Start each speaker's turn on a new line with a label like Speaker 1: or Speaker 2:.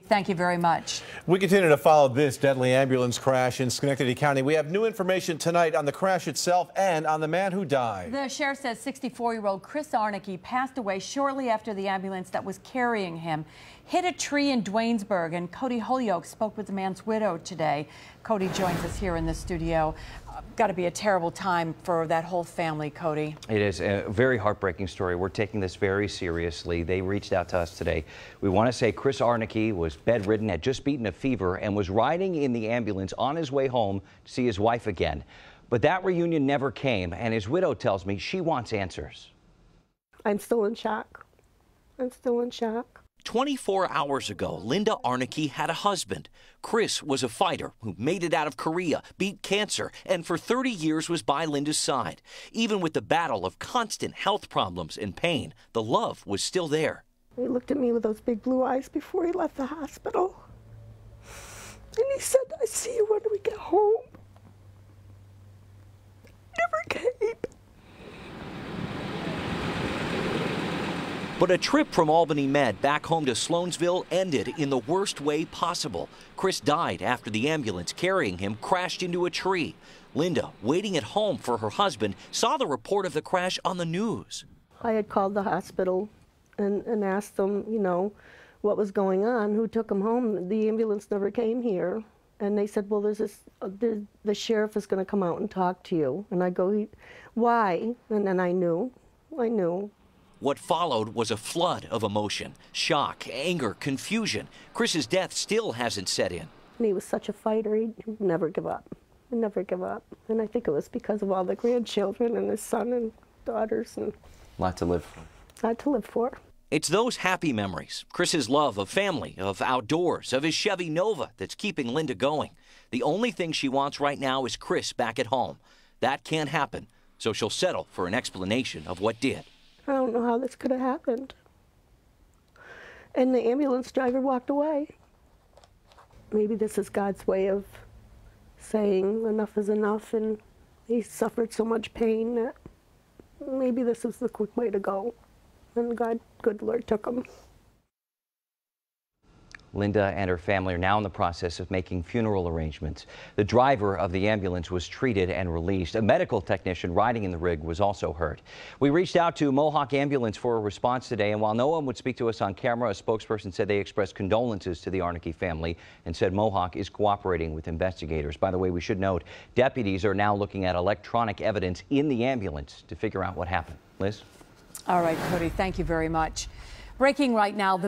Speaker 1: Thank you very much.
Speaker 2: We continue to follow this deadly ambulance crash in Schenectady County. We have new information tonight on the crash itself and on the man who died.
Speaker 1: The sheriff says 64-year-old Chris Arnicke passed away shortly after the ambulance that was carrying him hit a tree in Duanesburg, and Cody Holyoke spoke with the man's widow today. Cody joins us here in the studio. Got to be a terrible time for that whole family, Cody.
Speaker 3: It is a very heartbreaking story. We're taking this very seriously. They reached out to us today. We want to say Chris Arnicke was bedridden, had just beaten a fever, and was riding in the ambulance on his way home to see his wife again. But that reunion never came, and his widow tells me she wants answers.
Speaker 4: I'm still in shock. I'm still in shock.
Speaker 5: 24 hours ago, Linda Arnicke had a husband. Chris was a fighter who made it out of Korea, beat cancer, and for 30 years was by Linda's side. Even with the battle of constant health problems and pain, the love was still there.
Speaker 4: He looked at me with those big blue eyes before he left the hospital. And he said, "I see you when we get home." Never came.
Speaker 5: But a trip from Albany Med back home to Sloansville ended in the worst way possible. Chris died after the ambulance carrying him crashed into a tree. Linda, waiting at home for her husband, saw the report of the crash on the news.
Speaker 4: I had called the hospital and asked them, you know, what was going on, who took him home. The ambulance never came here. And they said, well, there's this, the sheriff is going to come out and talk to you. And I go, why? And then I knew.
Speaker 5: What followed was a flood of emotion, shock, anger, confusion. Chris's death still hasn't set in.
Speaker 4: And he was such a fighter, he'd never give up. He'd never give up. And I think it was because of all the grandchildren and his son and daughters. And
Speaker 3: A lot to live for.
Speaker 4: a lot to live for.
Speaker 5: It's those happy memories, Chris's love of family, of outdoors, of his Chevy Nova that's keeping Linda going. The only thing she wants right now is Chris back at home. That can't happen, so she'll settle for an explanation of what did.
Speaker 4: I don't know how this could have happened. And the ambulance driver walked away. Maybe this is God's way of saying enough is enough, and he suffered so much pain that maybe this is the quick way to go. And God, good Lord, took him.
Speaker 3: Linda and her family are now in the process of making funeral arrangements. The driver of the ambulance was treated and released. A medical technician riding in the rig was also hurt. We reached out to Mohawk Ambulance for a response today, and while no one would speak to us on camera, a spokesperson said they expressed condolences to the Arnicke family and said Mohawk is cooperating with investigators. By the way, we should note, deputies are now looking at electronic evidence in the ambulance to figure out what happened. Liz?
Speaker 1: All right, Cody, thank you very much. Breaking right now.